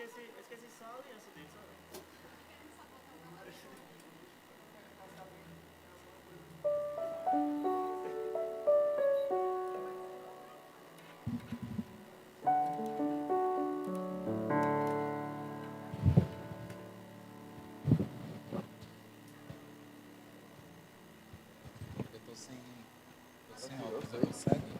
esqueci só a aliança dele, sabe? Eu tô sem óculos, você consegue?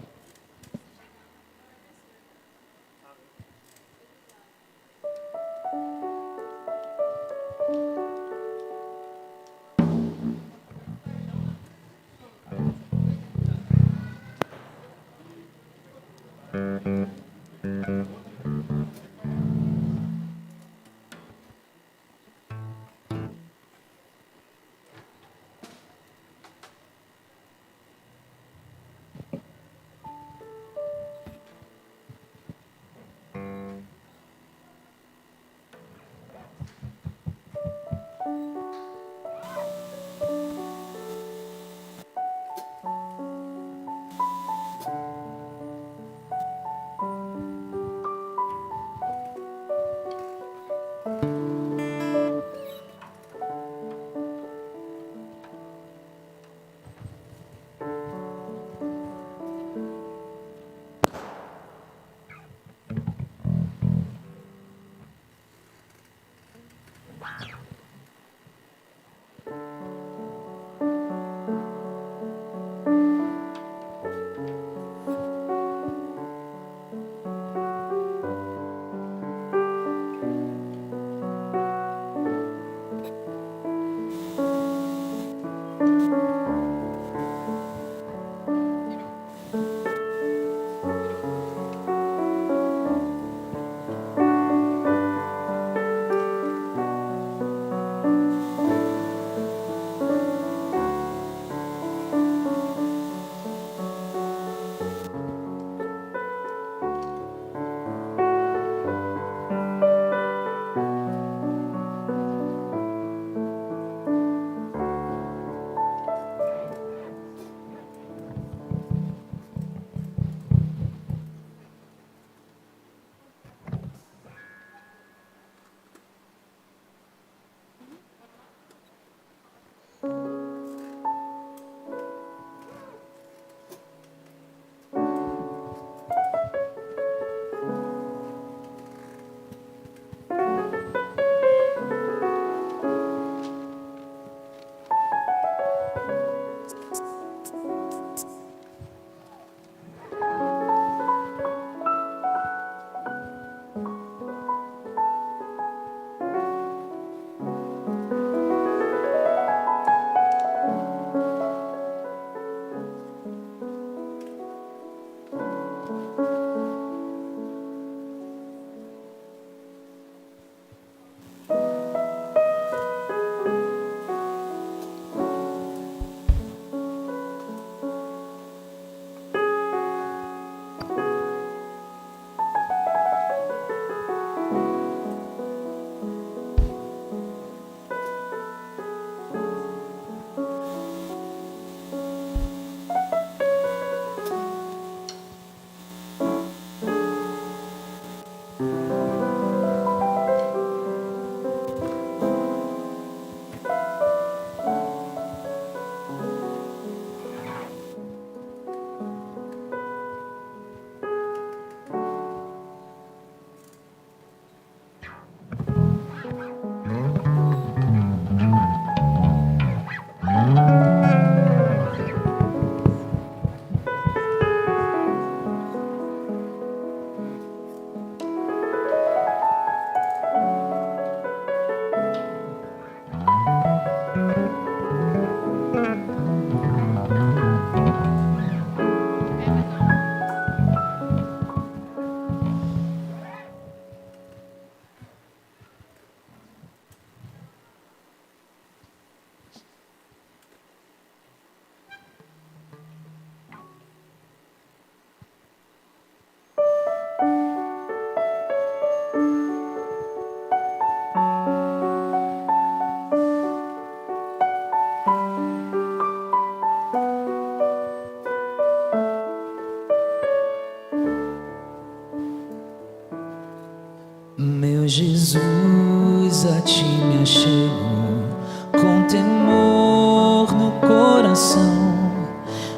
Jesus, a ti me achego, com temor no coração.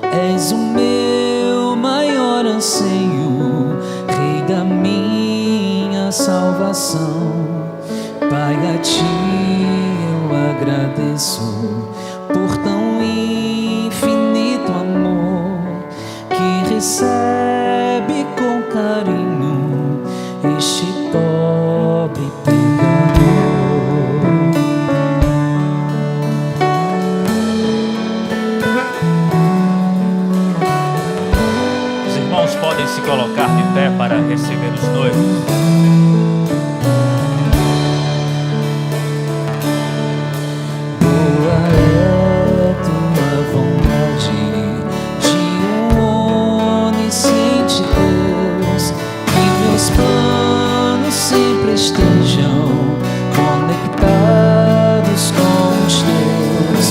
És o meu maior anseio, Rei da minha salvação. Pai, a ti eu agradeço por tão infinito amor que recebe com carinho este pobre pecador. Os irmãos podem se colocar de pé para receber os noivos. Estejam conectados com os teus.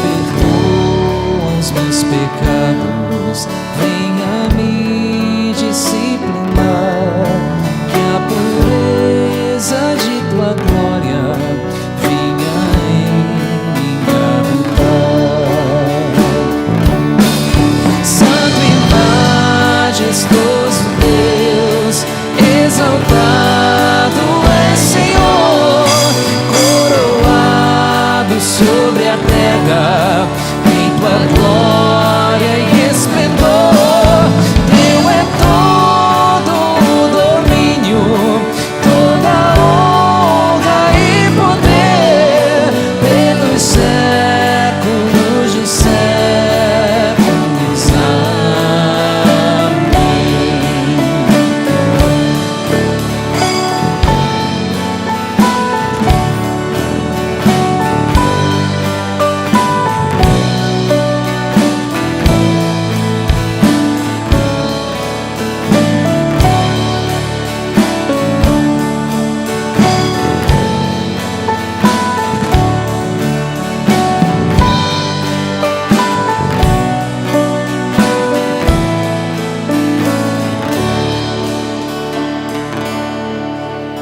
Perdoa os meus pecados, venha me disciplinar, que a pureza de tua glória venha em mim habitar. Santo e majestoso Deus, exaltado sobre a terra, em tua glória e esplendor. Teu é todo o domínio, toda a honra e poder, pelos séculos dos séculos. Amém.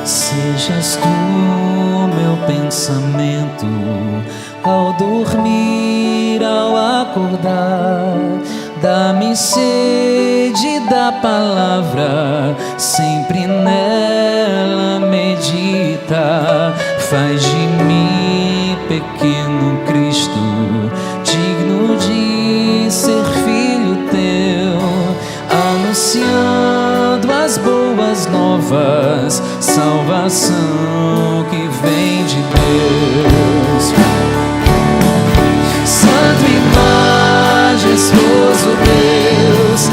Sejas tu meu pensamento, ao dormir, ao acordar. Dá-me sede da palavra, sempre nela medita. Faz de mim, pequeno Cristo, digno de ser filho teu, anunciando as boas novas, salvação que vem de Deus. Santo e majestoso Deus,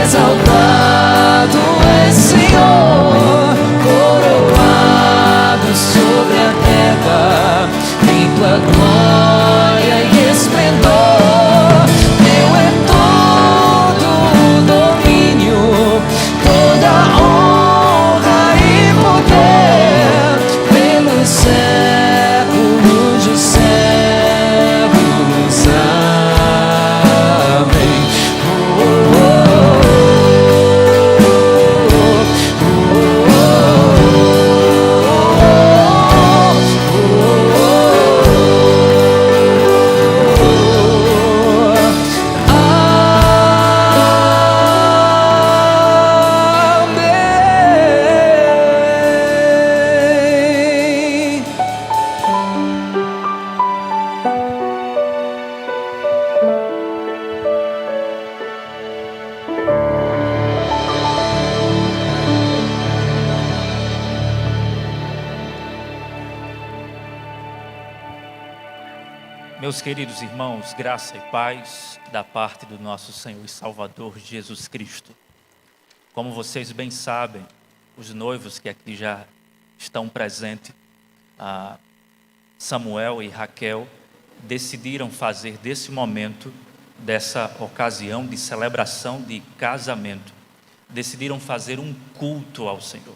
exaltado és, Senhor, coroado sobre a terra, em tua glória e esplendor. Teu é todo o domínio, toda a honra e poder, pelos séculos dos séculos. Amém. Meus queridos irmãos, graça e paz da parte do nosso Senhor e Salvador Jesus Cristo. Como vocês bem sabem, os noivos que aqui já estão presentes, Samuel e Raquel, decidiram fazer desse momento, dessa ocasião de celebração de casamento, decidiram fazer um culto ao Senhor.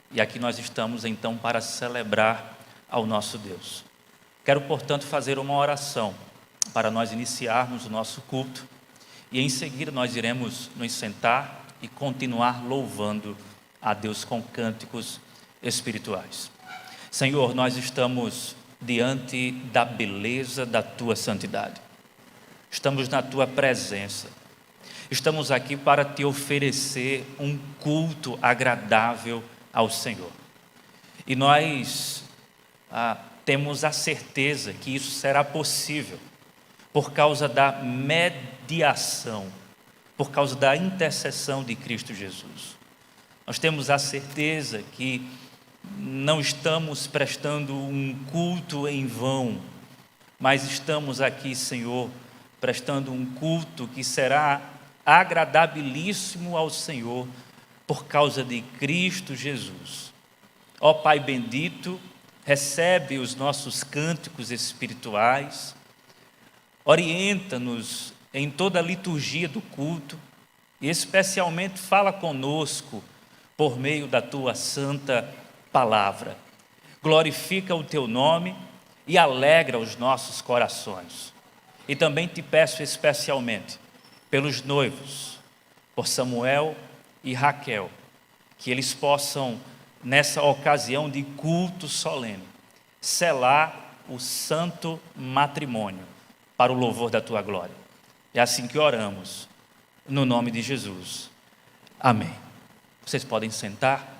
E aqui nós estamos então para celebrar ao nosso Deus. Quero, portanto, fazer uma oração para nós iniciarmos o nosso culto e em seguida nós iremos nos sentar e continuar louvando a Deus com cânticos espirituais. Senhor, nós estamos diante da beleza da Tua santidade. Estamos na Tua presença. Estamos aqui para Te oferecer um culto agradável ao Senhor. E nós temos a certeza que isso será possível por causa da mediação, por causa da intercessão de Cristo Jesus. Nós temos a certeza que não estamos prestando um culto em vão, mas estamos aqui, Senhor, prestando um culto que será agradabilíssimo ao Senhor por causa de Cristo Jesus. Ó Pai bendito, recebe os nossos cânticos espirituais, orienta-nos em toda a liturgia do culto e especialmente fala conosco por meio da Tua santa palavra. Glorifica o Teu nome e alegra os nossos corações. E também te peço especialmente pelos noivos, por Samuel e Raquel, que eles possam, nessa ocasião de culto solene, selar o santo matrimônio para o louvor da Tua glória. É assim que oramos, no nome de Jesus. Amém. Vocês podem sentar.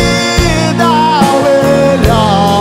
Vida melhor.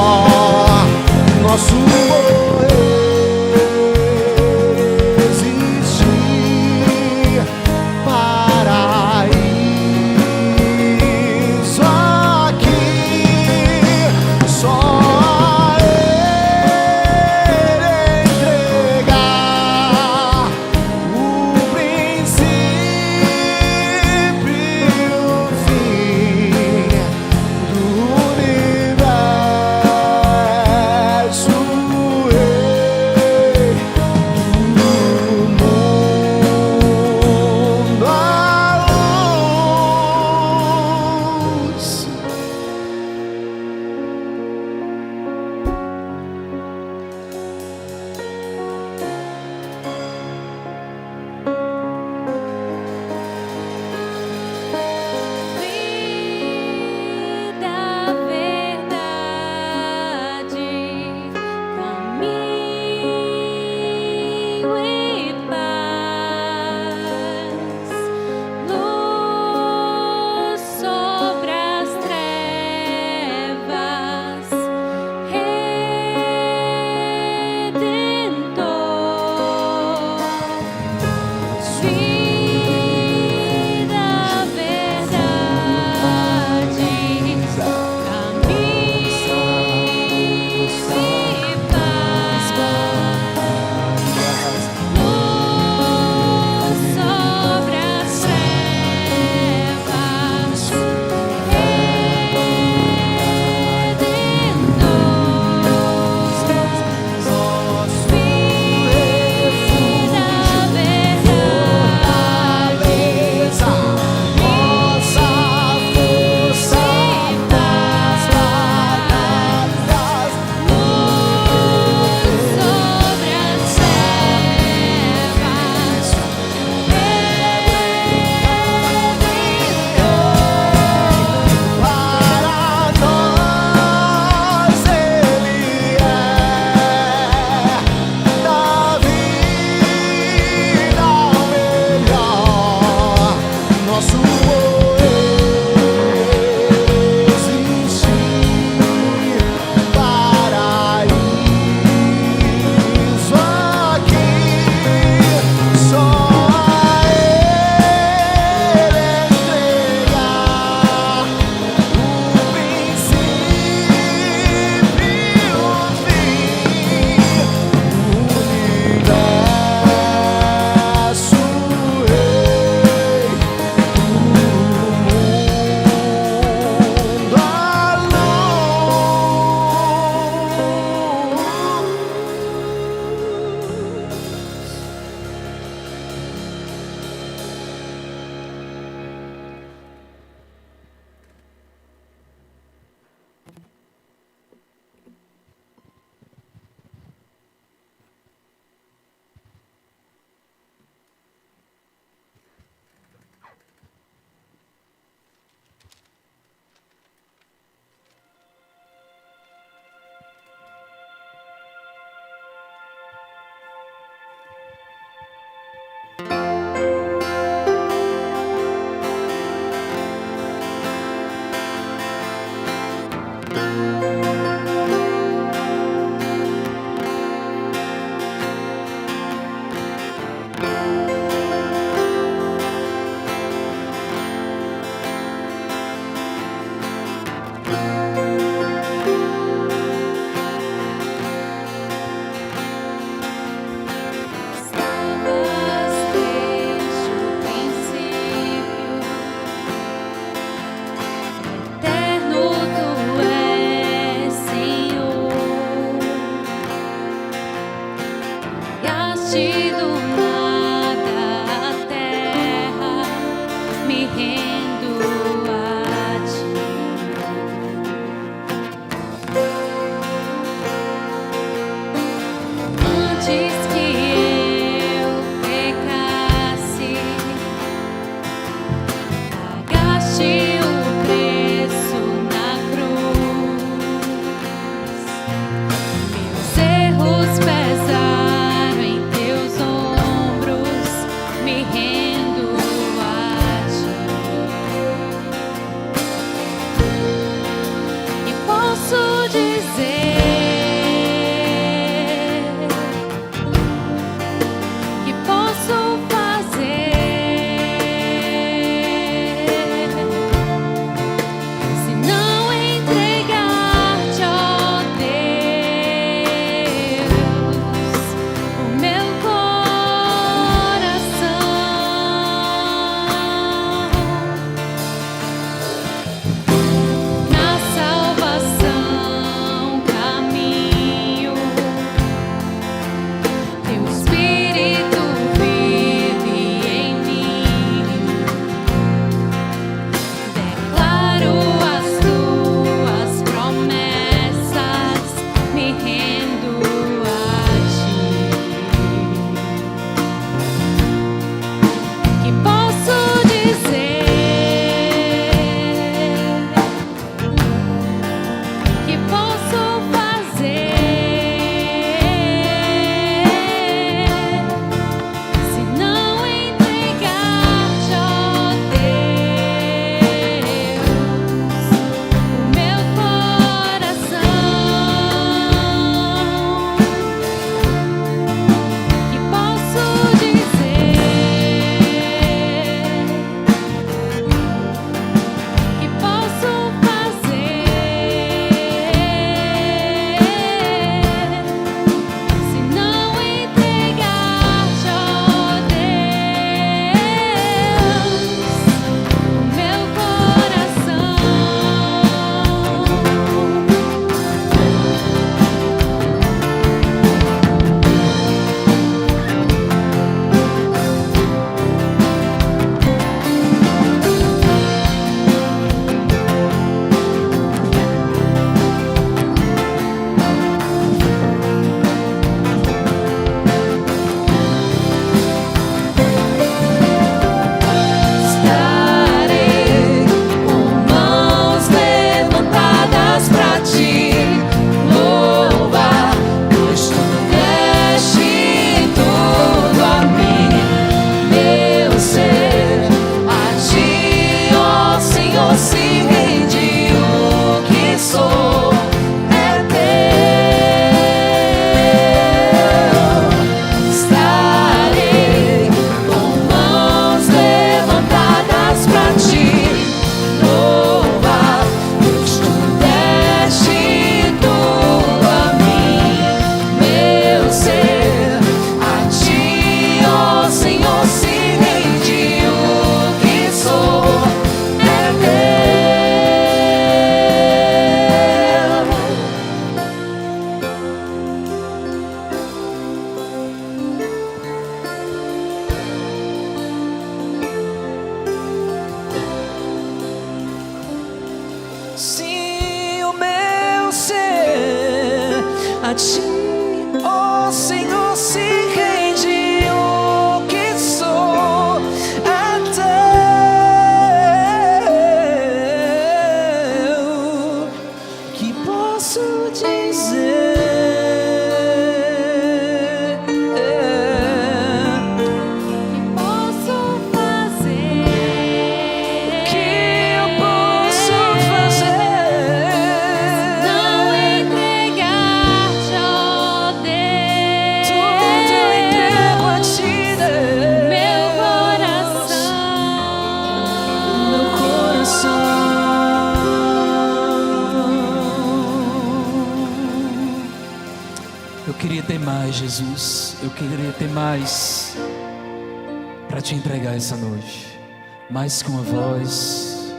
a ti, ó Senhor, se rende o que sou, é teu. Que posso dizer? Que posso fazer? Que eu posso fazer? Eu queria ter mais, Jesus. Eu queria ter mais para te entregar essa noite. Mais que uma voz,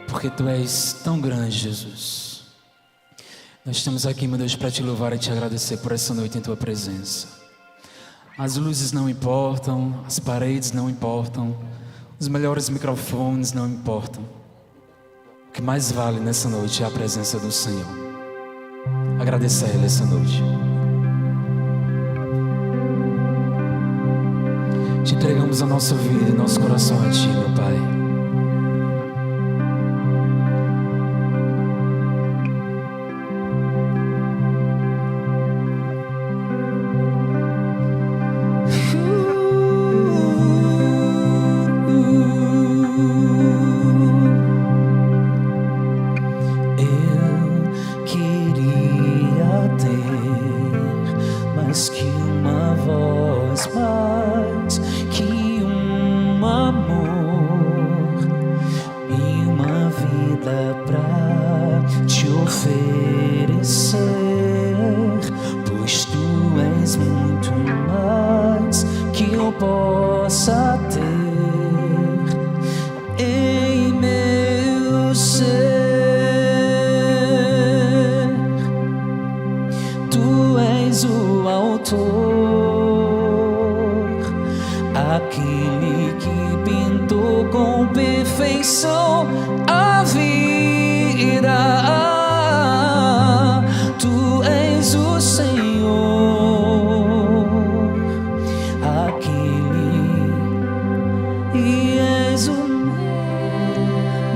porque tu és tão grande, Jesus. Nós estamos aqui, meu Deus, para te louvar e te agradecer por essa noite em tua presença. As luzes não importam, as paredes não importam, os melhores microfones não importam. O que mais vale nessa noite é a presença do Senhor. Agradeça a Ele essa noite. Te entregamos a nossa vida e nosso coração a Ti, meu Pai. Eu queria ter mais que uma voz, mais que um amor e uma vida pra te oferecer, pois tu és muito mais que eu possa ter em meu ser. Tu és o autor, aquele que pintou com perfeição a vida. Tu és o Senhor, aquele, e és o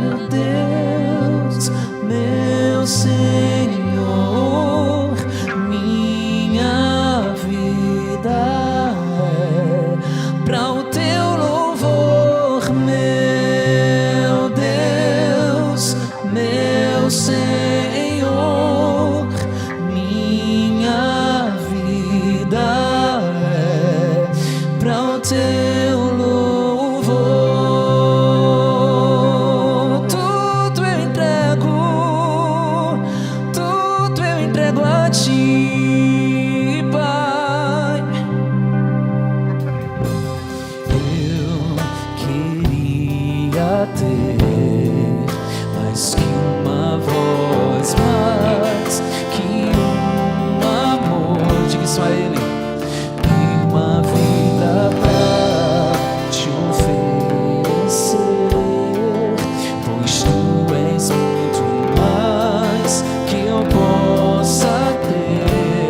meu Deus, meu Senhor. Minha vida é para o teu louvor, meu Deus, meu Senhor. Minha vida é para o teu louvor. Tudo eu entrego a Ti, Pai. Eu queria ter mais que uma voz, mais que um amor. Diga isso a Ele. E uma vida pra te oferecer, pois tu és muito mais que eu possa ter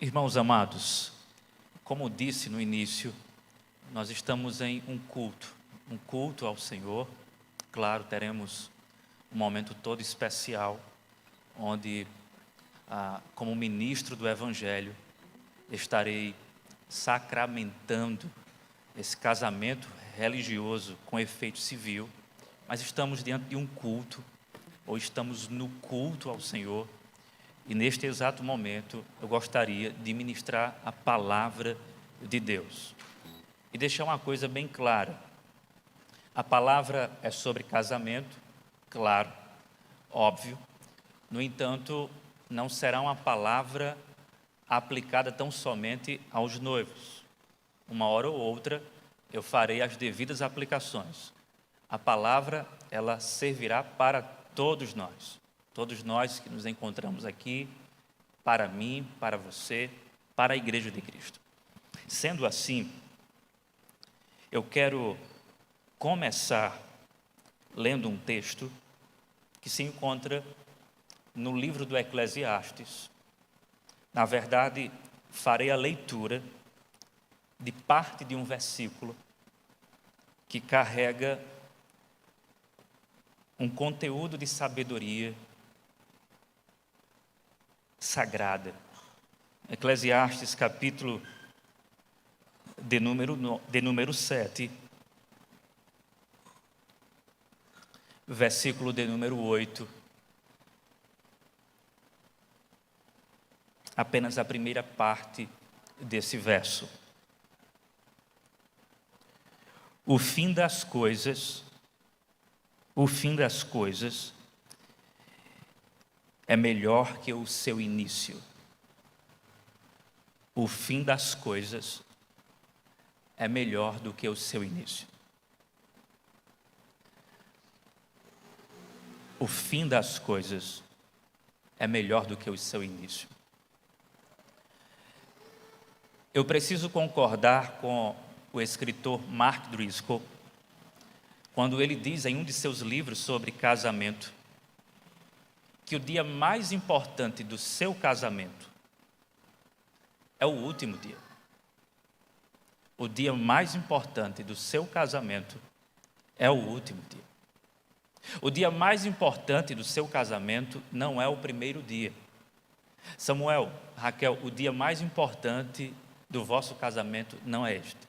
Irmãos amados, como disse no início, nós estamos em um culto ao Senhor. Claro, teremos um momento todo especial, onde, como ministro do Evangelho, estarei sacramentando esse casamento religioso com efeito civil, mas estamos diante de um culto, ou estamos no culto ao Senhor, e neste exato momento eu gostaria de ministrar a palavra de Deus. E deixar uma coisa bem clara: a palavra é sobre casamento, claro, óbvio. No entanto, não será uma palavra aplicada tão somente aos noivos. Uma hora ou outra eu farei as devidas aplicações. A palavra, ela servirá para todos nós que nos encontramos aqui, para mim, para você, para a Igreja de Cristo. Sendo assim, eu quero começar lendo um texto que se encontra no livro do Eclesiastes. Na verdade, farei a leitura de parte de um versículo que carrega um conteúdo de sabedoria sagrada. Eclesiastes, capítulo de número 7, versículo de número 8. Apenas a primeira parte desse verso. O fim das coisas é melhor que o seu início. O fim das coisas é melhor do que o seu início. O fim das coisas é melhor do que o seu início. Eu preciso concordar com o escritor Mark Driscoll, quando ele diz em um de seus livros sobre casamento, que o dia mais importante do seu casamento é o último dia. O dia mais importante do seu casamento é o último dia. O dia mais importante do seu casamento não é o primeiro dia. Samuel, Raquel, o dia mais importante do vosso casamento não é este.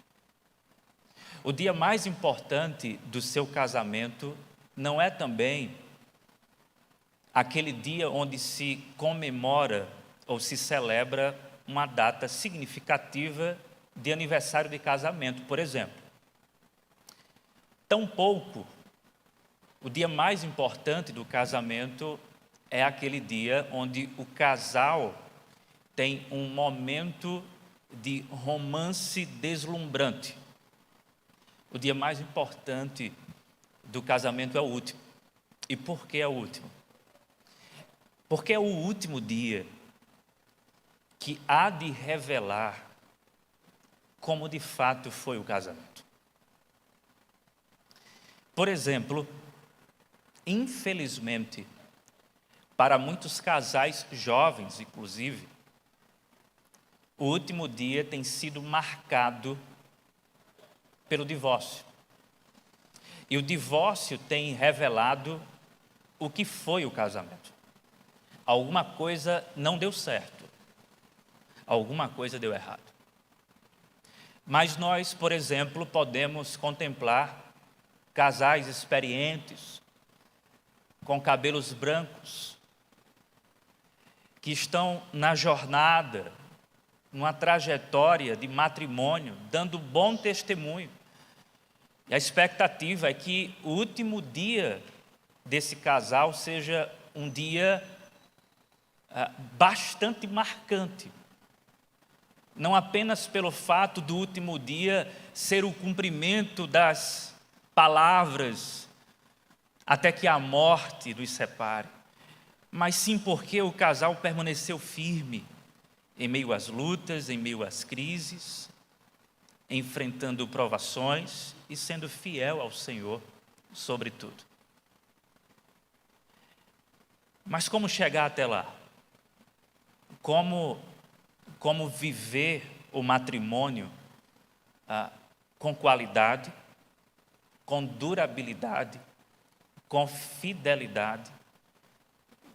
O dia mais importante do seu casamento não é também aquele dia onde se comemora ou se celebra uma data significativa de aniversário de casamento, por exemplo. Tampouco o dia mais importante do casamento é aquele dia onde o casal tem um momento de romance deslumbrante. O dia mais importante do casamento é o último. E por que é o último? Porque é o último dia que há de revelar como de fato foi o casamento. Por exemplo, infelizmente, para muitos casais jovens, inclusive, o último dia tem sido marcado pelo divórcio. E o divórcio tem revelado o que foi o casamento. Alguma coisa não deu certo. Alguma coisa deu errado. Mas nós, por exemplo, podemos contemplar casais experientes, com cabelos brancos, que estão na jornada, numa trajetória de matrimônio, dando bom testemunho. E a expectativa é que o último dia desse casal seja um dia bastante marcante. Não apenas pelo fato do último dia ser o cumprimento das palavras até que a morte nos separe, mas sim porque o casal permaneceu firme em meio às lutas, em meio às crises, enfrentando provações e sendo fiel ao Senhor sobre tudo. Mas como chegar até lá? Como como viver o matrimônio com qualidade, com durabilidade, com fidelidade,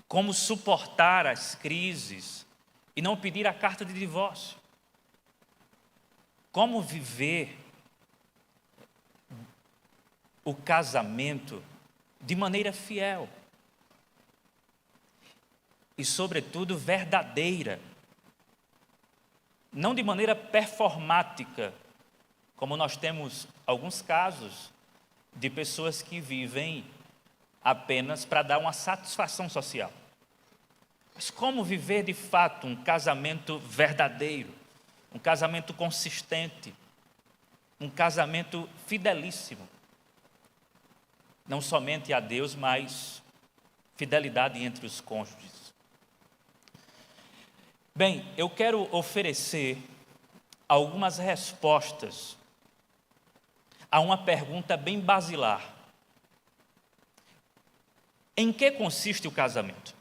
como suportar as crises e não pedir a carta de divórcio, como viver o casamento de maneira fiel e, sobretudo, verdadeira, não de maneira performática, como nós temos alguns casos de pessoas que vivem apenas para dar uma satisfação social. Mas como viver de fato um casamento verdadeiro, um casamento consistente, um casamento fidelíssimo, não somente a Deus, mas fidelidade entre os cônjuges. Bem, eu quero oferecer algumas respostas a uma pergunta bem basilar. Em que consiste o casamento?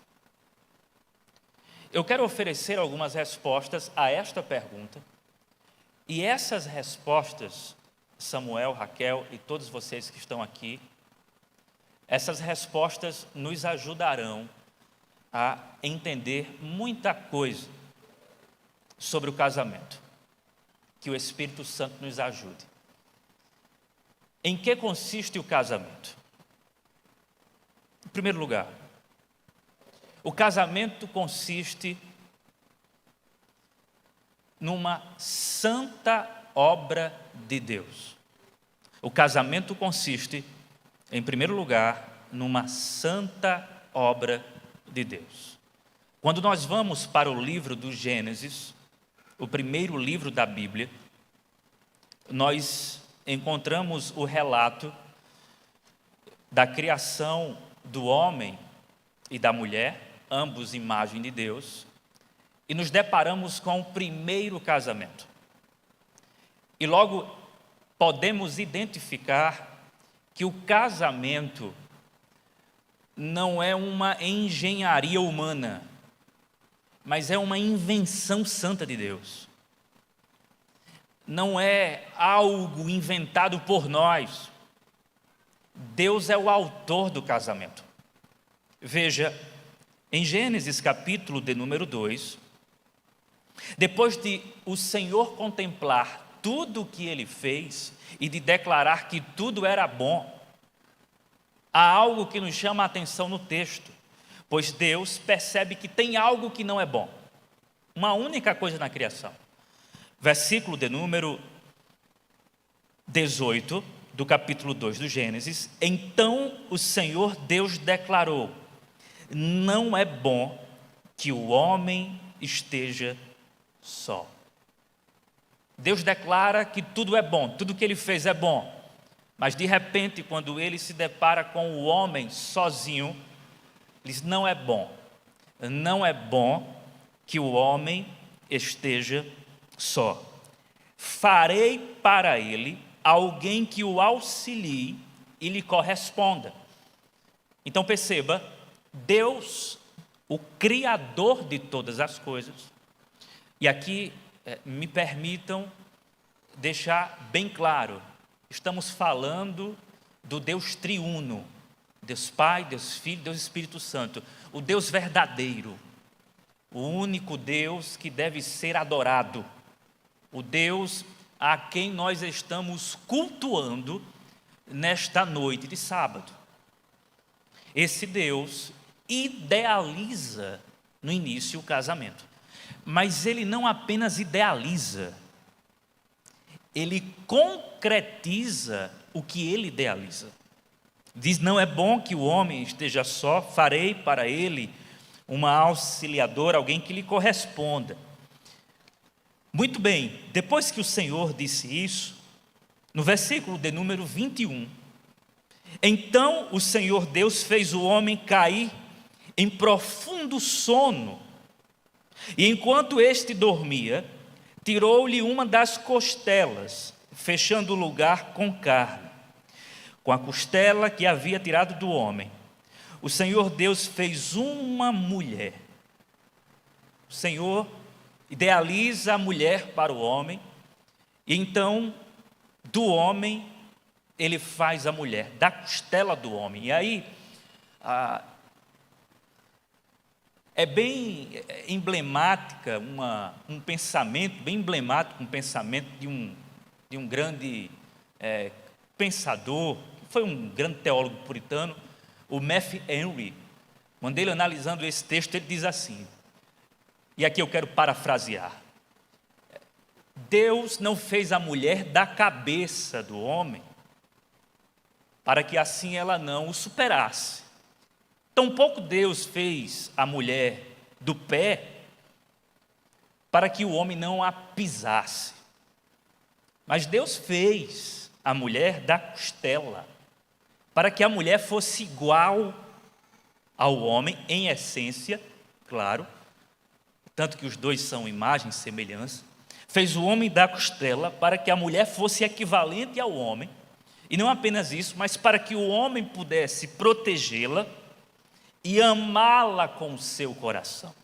Eu quero oferecer algumas respostas a esta pergunta, e essas respostas, Samuel, Raquel e todos vocês que estão aqui, essas respostas nos ajudarão a entender muita coisa sobre o casamento. Que o Espírito Santo nos ajude. Em que consiste o casamento? Em primeiro lugar, o casamento consiste numa santa obra de Deus. O casamento consiste, em primeiro lugar, numa santa obra de Deus. Quando nós vamos para o livro do Gênesis, o primeiro livro da Bíblia, nós encontramos o relato da criação do homem e da mulher, ambos imagem de Deus, e nos deparamos com o primeiro casamento. E logo podemos identificar que o casamento não é uma engenharia humana, mas é uma invenção santa de Deus. Não é algo inventado por nós. Deus é o autor do casamento. Veja, em Gênesis capítulo de número 2, depois de o Senhor contemplar tudo o que Ele fez e de declarar que tudo era bom, há algo que nos chama a atenção no texto, pois Deus percebe que tem algo que não é bom. Uma única coisa na criação. Versículo de número 18 do capítulo 2 do Gênesis. Então o Senhor Deus declarou: não é bom que o homem esteja só. Deus declara que tudo é bom, tudo que Ele fez é bom. Mas de repente, quando Ele se depara com o homem sozinho, Ele diz: não é bom. Não é bom que o homem esteja só. Farei para ele alguém que o auxilie e lhe corresponda. Então perceba, Deus, o Criador de todas as coisas, e aqui me permitam deixar bem claro, estamos falando do Deus triuno, Deus Pai, Deus Filho, Deus Espírito Santo, o Deus verdadeiro, o único Deus que deve ser adorado, o Deus a quem nós estamos cultuando nesta noite de sábado. Esse Deus idealiza no início o casamento, mas Ele não apenas idealiza, Ele concretiza o que Ele idealiza. Diz: não é bom que o homem esteja só, farei para ele uma auxiliadora, alguém que lhe corresponda. Muito bem, depois que o Senhor disse isso, no versículo de número 21, então o Senhor Deus fez o homem cair em profundo sono, e enquanto este dormia, tirou-lhe uma das costelas, fechando o lugar com carne. Com a costela que havia tirado do homem, o Senhor Deus fez uma mulher. O Senhor idealiza a mulher para o homem, e então, do homem, ele faz a mulher, da costela do homem. E aí, é bem emblemática, um pensamento, bem emblemático, um pensamento de um grande pensador, que foi um grande teólogo puritano, o Matthew Henry. Quando ele analisando esse texto, ele diz assim, e aqui eu quero parafrasear: Deus não fez a mulher da cabeça do homem, para que assim ela não o superasse. Tampouco Deus fez a mulher do pé, para que o homem não a pisasse. Mas Deus fez a mulher da costela, para que a mulher fosse igual ao homem em essência, claro, tanto que os dois são imagem e semelhança. Fez o homem da costela para que a mulher fosse equivalente ao homem, e não apenas isso, mas para que o homem pudesse protegê-la e amá-la com o seu coração.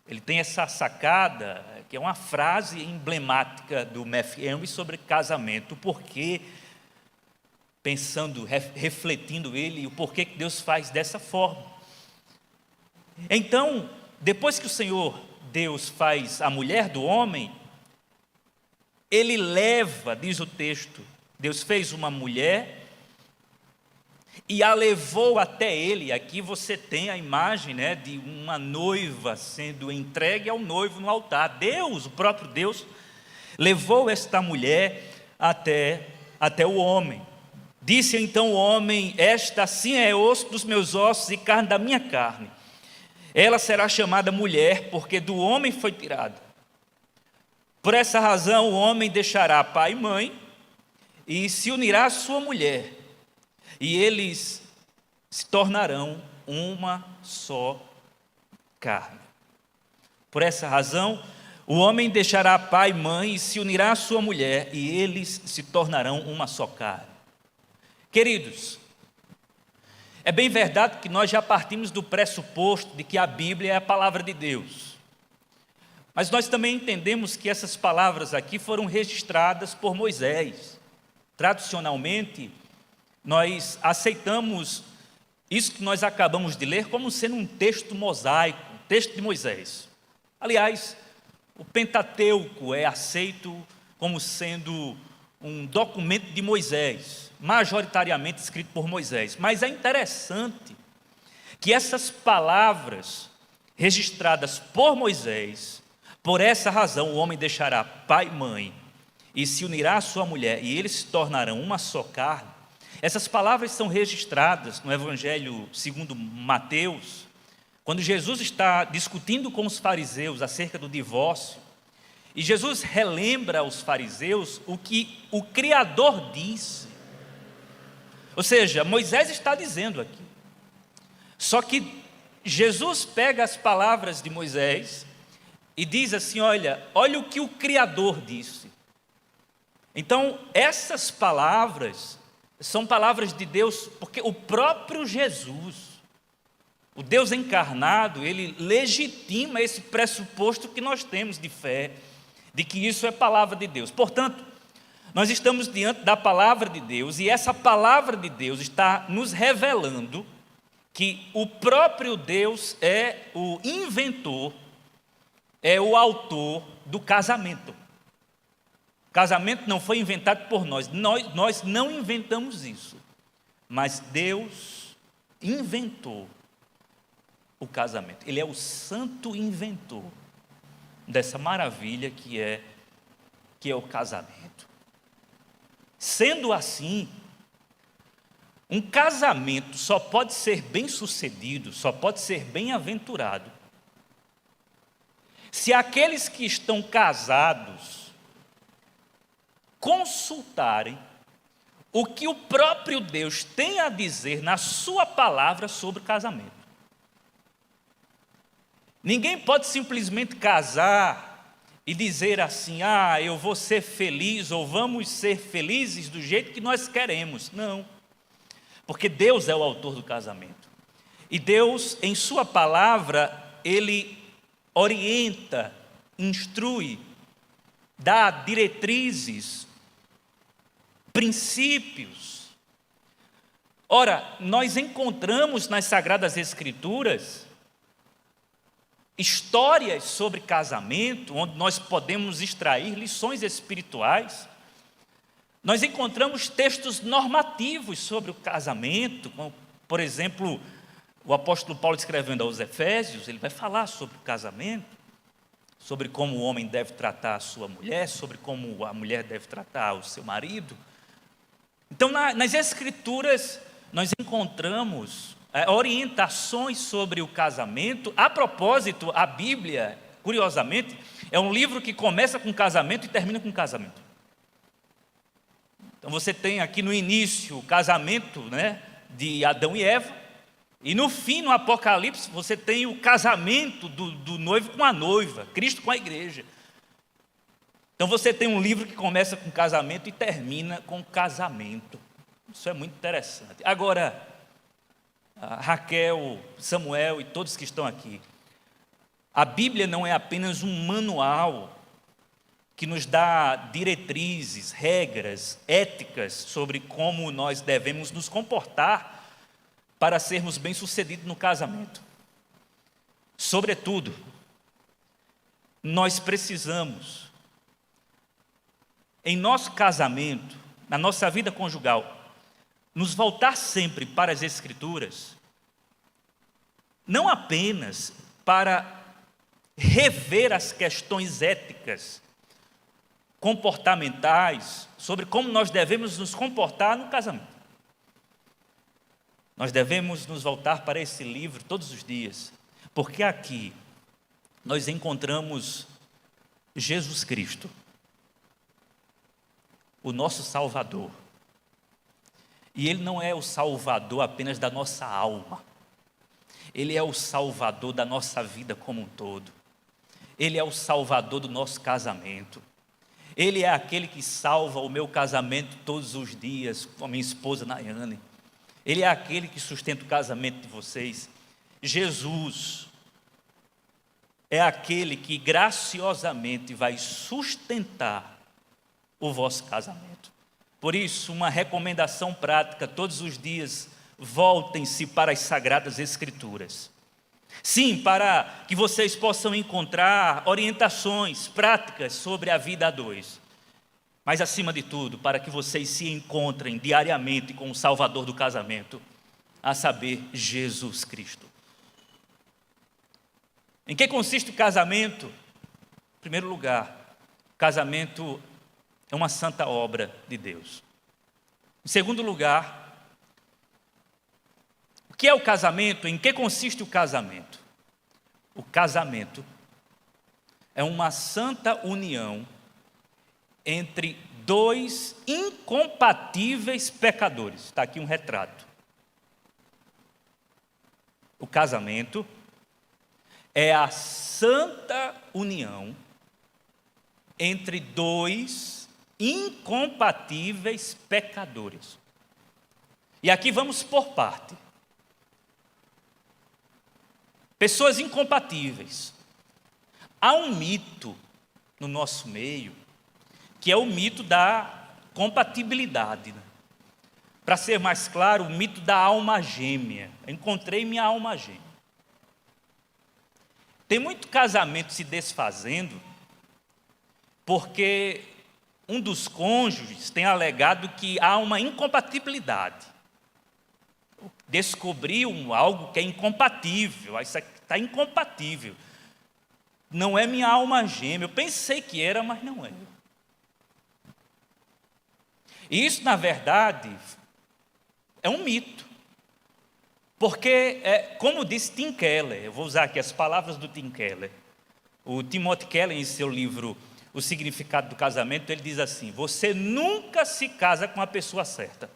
Ele tem essa sacada, que é uma frase emblemática do Matthew Henry sobre casamento, porque pensando, refletindo ele, o porquê que Deus faz dessa forma. Então, depois que o Senhor Deus faz a mulher do homem, ele leva, diz o texto, Deus fez uma mulher e a levou até ele. Aqui você tem a imagem, né, de uma noiva sendo entregue ao noivo no altar. Deus, o próprio Deus, levou esta mulher até o homem. Disse então o homem: esta sim é osso dos meus ossos e carne da minha carne. Ela será chamada mulher, porque do homem foi tirada. Por essa razão o homem deixará pai e mãe e se unirá à sua mulher, e eles se tornarão uma só carne. Por essa razão o homem deixará pai e mãe e se unirá à sua mulher, e eles se tornarão uma só carne. Queridos, é bem verdade que nós já partimos do pressuposto de que a Bíblia é a palavra de Deus. Mas nós também entendemos que essas palavras aqui foram registradas por Moisés. Tradicionalmente, nós aceitamos isso que nós acabamos de ler como sendo um texto mosaico, um texto de Moisés. Aliás, o Pentateuco é aceito como sendo um documento de Moisés, majoritariamente escrito por Moisés. Mas é interessante que essas palavras registradas por Moisés, por essa razão o homem deixará pai e mãe e se unirá à sua mulher, e eles se tornarão uma só carne. Essas palavras são registradas no Evangelho segundo Mateus, quando Jesus está discutindo com os fariseus acerca do divórcio, e Jesus relembra aos fariseus o que o Criador disse. Ou seja, Moisés está dizendo aqui. Só que Jesus pega as palavras de Moisés e diz assim: olha o que o Criador disse. Então, essas palavras são palavras de Deus, porque o próprio Jesus, o Deus encarnado, ele legitima esse pressuposto que nós temos de fé, de que isso é palavra de Deus. Portanto, nós estamos diante da palavra de Deus, e essa palavra de Deus está nos revelando que o próprio Deus é o inventor, é o autor do casamento. O casamento não foi inventado por nós não inventamos isso, mas Deus inventou o casamento. Ele é o santo inventor dessa maravilha que é o casamento. Sendo assim, um casamento só pode ser bem-sucedido, só pode ser bem-aventurado, se aqueles que estão casados consultarem o que o próprio Deus tem a dizer na sua palavra sobre o casamento. Ninguém pode simplesmente casar e dizer assim: eu vou ser feliz, ou vamos ser felizes do jeito que nós queremos. Não, porque Deus é o autor do casamento. E Deus, em sua palavra, Ele orienta, instrui, dá diretrizes, princípios. Ora, nós encontramos nas Sagradas Escrituras histórias sobre casamento, onde nós podemos extrair lições espirituais. Nós encontramos textos normativos sobre o casamento, como, por exemplo, o apóstolo Paulo escrevendo aos Efésios, ele vai falar sobre o casamento, sobre como o homem deve tratar a sua mulher, sobre como a mulher deve tratar o seu marido. Então, nas Escrituras, nós encontramos orientações sobre o casamento. A propósito, a Bíblia, curiosamente, é um livro que começa com casamento e termina com casamento. Então você tem aqui no início o casamento, né, de Adão e Eva, e no fim, no Apocalipse, você tem o casamento do noivo com a noiva, Cristo com a igreja. Então você tem um livro que começa com casamento e termina com casamento. Isso é muito interessante. Agora, Raquel, Samuel e todos que estão aqui, a Bíblia não é apenas um manual que nos dá diretrizes, regras, éticas sobre como nós devemos nos comportar para sermos bem-sucedidos no casamento. Sobretudo, nós precisamos, em nosso casamento, na nossa vida conjugal, nos voltar sempre para as Escrituras, não apenas para rever as questões éticas, comportamentais, sobre como nós devemos nos comportar no casamento. Nós devemos nos voltar para esse livro todos os dias, porque aqui nós encontramos Jesus Cristo, o nosso Salvador. E Ele não é o Salvador apenas da nossa alma, Ele é o Salvador da nossa vida como um todo. Ele é o Salvador do nosso casamento. Ele é aquele que salva o meu casamento todos os dias com a minha esposa Nayane. Ele é aquele que sustenta o casamento de vocês. Jesus é aquele que graciosamente vai sustentar o vosso casamento. Por isso, uma recomendação prática, todos os dias, voltem-se para as Sagradas Escrituras. Sim, para que vocês possam encontrar orientações práticas sobre a vida a dois. Mas, acima de tudo, para que vocês se encontrem diariamente com o Salvador do casamento, a saber, Jesus Cristo. Em que consiste o casamento? Em primeiro lugar, o casamento é uma santa obra de Deus. Em segundo lugar, o que é o casamento? Em que consiste o casamento? O casamento é uma santa união entre dois incompatíveis pecadores. Está aqui um retrato. O casamento é a santa união entre dois incompatíveis pecadores. E aqui vamos por parte. Pessoas incompatíveis. Há um mito no nosso meio, que é o mito da compatibilidade. Para ser mais claro, o mito da alma gêmea. Eu encontrei minha alma gêmea. Tem muito casamento se desfazendo, porque um dos cônjuges tem alegado que há uma incompatibilidade. Descobriu algo que é incompatível. Isso aqui está incompatível. Não é minha alma gêmea. Eu pensei que era, mas não é. E isso, na verdade, é um mito. Porque, como disse Tim Keller, eu vou usar aqui as palavras do Tim Keller. O Timothy Keller, em seu livro O Significado do Casamento, ele diz assim: você nunca se casa com a pessoa certa.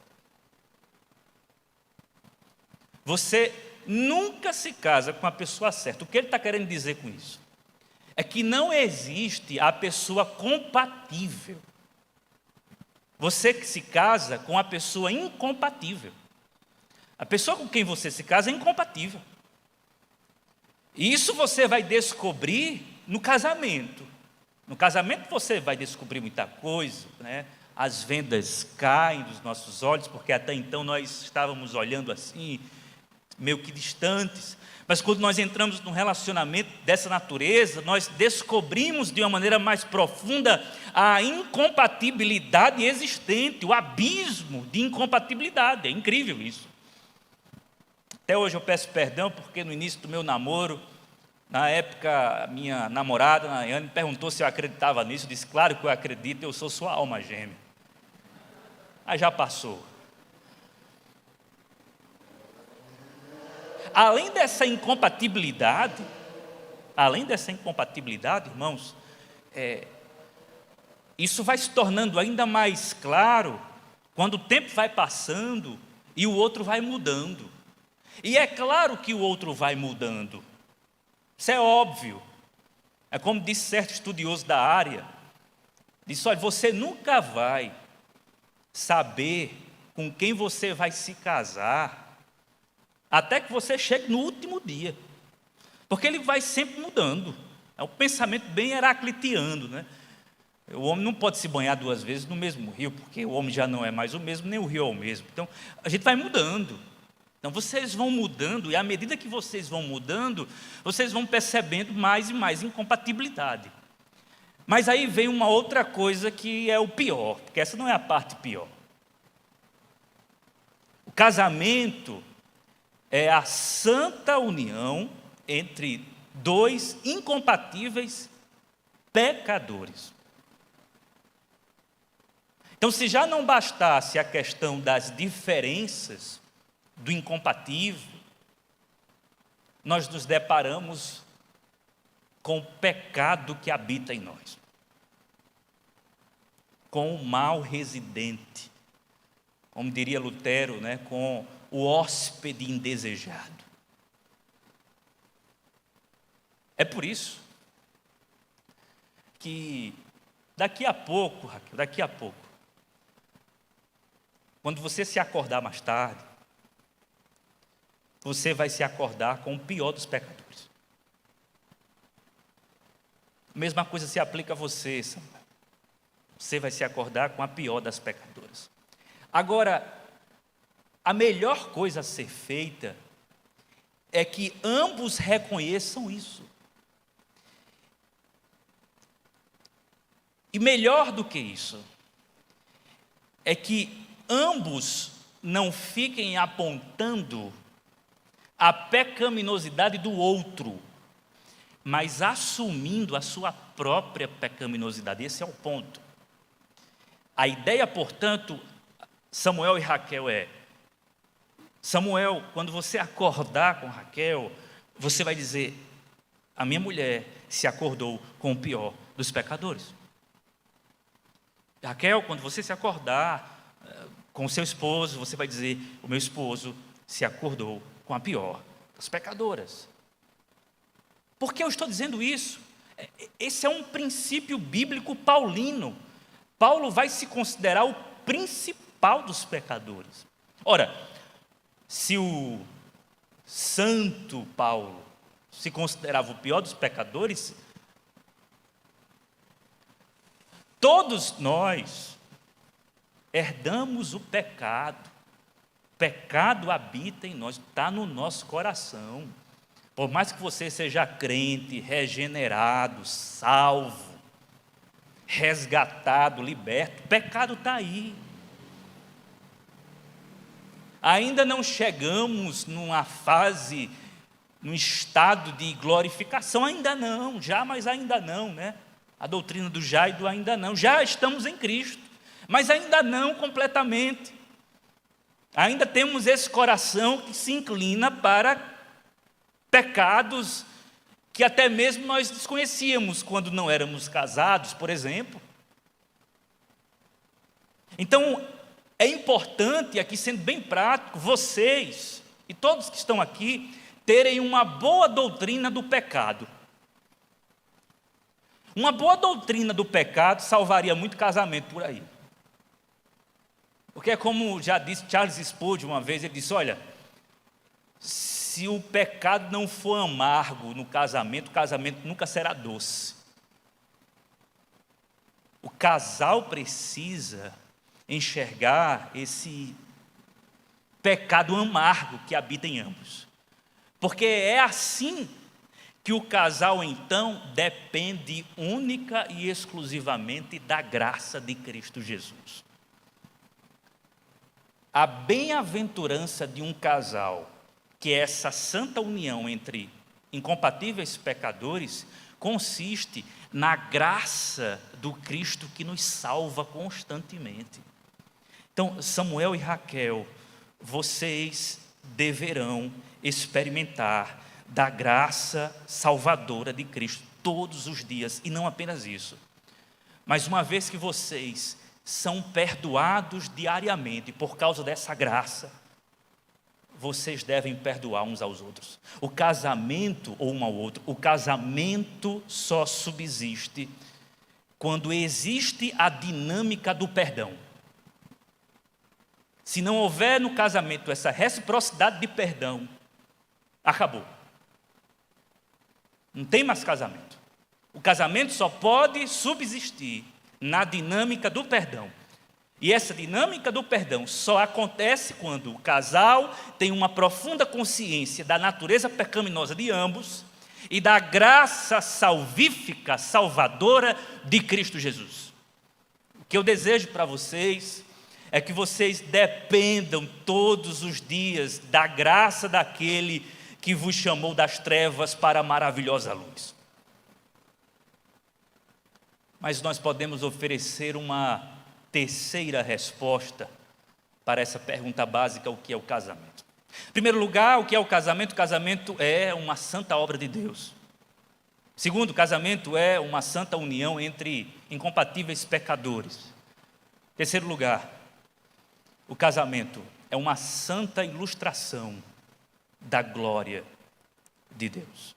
Você nunca se casa com a pessoa certa. O que ele está querendo dizer com isso? É que não existe a pessoa compatível. Você que se casa com a pessoa incompatível. A pessoa com quem você se casa é incompatível. E isso você vai descobrir no casamento. No casamento você vai descobrir muita coisa, né? As vendas caem dos nossos olhos, porque até então nós estávamos olhando assim, meio que distantes. Mas quando nós entramos num relacionamento dessa natureza, nós descobrimos de uma maneira mais profunda a incompatibilidade existente, o abismo de incompatibilidade. É incrível isso. Até hoje eu peço perdão, porque no início do meu namoro, na época, a minha namorada, Nayane, me perguntou se eu acreditava nisso. Eu disse, claro que eu acredito, eu sou sua alma gêmea. Mas já passou. Além dessa incompatibilidade, irmãos, isso vai se tornando ainda mais claro quando o tempo vai passando e o outro vai mudando. E é claro que o outro vai mudando. Isso é óbvio. É como disse certo estudioso da área. Disse, olha, você nunca vai saber com quem você vai se casar até que você chegue no último dia. Porque ele vai sempre mudando. É um pensamento bem heraclitiano, né? O homem não pode se banhar 2 vezes no mesmo rio, porque o homem já não é mais o mesmo, nem o rio é o mesmo. Então, a gente vai mudando. Então, vocês vão mudando, e à medida que vocês vão mudando, vocês vão percebendo mais e mais incompatibilidade. Mas aí vem uma outra coisa que é o pior, porque essa não é a parte pior. O casamento é a santa união entre 2 incompatíveis pecadores. Então, se já não bastasse a questão das diferenças, do incompatível, nós nos deparamos com o pecado que habita em nós, com o mal residente, como diria Lutero, né, com o hóspede indesejado. É por isso que daqui a pouco, Raquel, quando você se acordar mais tarde, você vai se acordar com o pior dos pecadores. A mesma coisa se aplica a você, Samuel. Você vai se acordar com a pior das pecadoras. Agora, a melhor coisa a ser feita é que ambos reconheçam isso. E melhor do que isso, é que ambos não fiquem apontando a pecaminosidade do outro, mas assumindo a sua própria pecaminosidade. Esse é o ponto. A ideia, portanto, Samuel e Raquel Samuel, quando você acordar com Raquel, você vai dizer, a minha mulher se acordou com o pior dos pecadores. Raquel, quando você se acordar com o seu esposo, você vai dizer, o meu esposo se acordou com a pior das pecadoras. Por que eu estou dizendo isso? Esse é um princípio bíblico paulino. Paulo vai se considerar o principal dos pecadores. Ora, se o santo Paulo se considerava o pior dos pecadores, todos nós herdamos o pecado. O pecado habita em nós, está no nosso coração. Por mais que você seja crente, regenerado, salvo, resgatado, liberto, o pecado está aí. Ainda não chegamos numa fase, num estado de glorificação, ainda não, mas ainda não, né? A doutrina do já e do ainda não. Já estamos em Cristo, mas ainda não completamente. Ainda temos esse coração que se inclina para pecados que até mesmo nós desconhecíamos quando não éramos casados, por exemplo. Então, é importante, aqui sendo bem prático, vocês e todos que estão aqui, terem uma boa doutrina do pecado. Uma boa doutrina do pecado salvaria muito casamento por aí. Porque é como já disse Charles Spurgeon uma vez, ele disse, olha, se o pecado não for amargo no casamento, o casamento nunca será doce. O casal precisa enxergar esse pecado amargo que habita em ambos. Porque é assim que o casal, então, depende única e exclusivamente da graça de Cristo Jesus. A bem-aventurança de um casal, que é essa santa união entre incompatíveis pecadores, consiste na graça do Cristo que nos salva constantemente. Então, Samuel e Raquel, vocês deverão experimentar da graça salvadora de Cristo todos os dias, e não apenas isso, mas uma vez que vocês são perdoados diariamente por causa dessa graça, vocês devem perdoar uns aos outros. O casamento, ou um ao outro, o casamento só subsiste quando existe a dinâmica do perdão. Se não houver no casamento essa reciprocidade de perdão, acabou. Não tem mais casamento. O casamento só pode subsistir na dinâmica do perdão. E essa dinâmica do perdão só acontece quando o casal tem uma profunda consciência da natureza pecaminosa de ambos e da graça salvífica, salvadora de Cristo Jesus. O que eu desejo para vocês é que vocês dependam todos os dias da graça daquele que vos chamou das trevas para a maravilhosa luz. Mas nós podemos oferecer uma terceira resposta para essa pergunta básica: o que é o casamento? Em primeiro lugar, o que é o casamento? O casamento é uma santa obra de Deus. Segundo, o casamento é uma santa união entre incompatíveis pecadores. Em terceiro lugar, o casamento é uma santa ilustração da glória de Deus.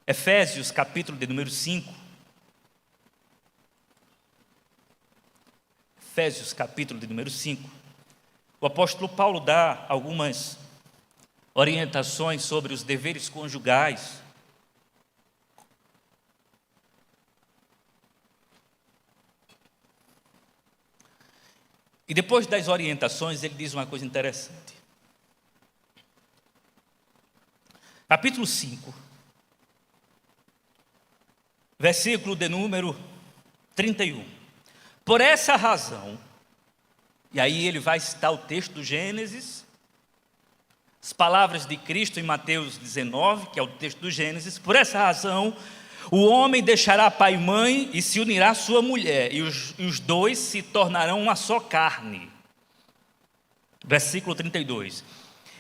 Efésios, capítulo de número 5. Efésios, capítulo de número 5. O apóstolo Paulo dá algumas orientações sobre os deveres conjugais. E depois das orientações, ele diz uma coisa interessante. Capítulo 5, versículo de número 31. Por essa razão, e aí ele vai citar o texto do Gênesis, as palavras de Cristo em Mateus 19, que é o texto do Gênesis. Por essa razão, o homem deixará pai e mãe e se unirá à sua mulher, e os dois se tornarão uma só carne. Versículo 32.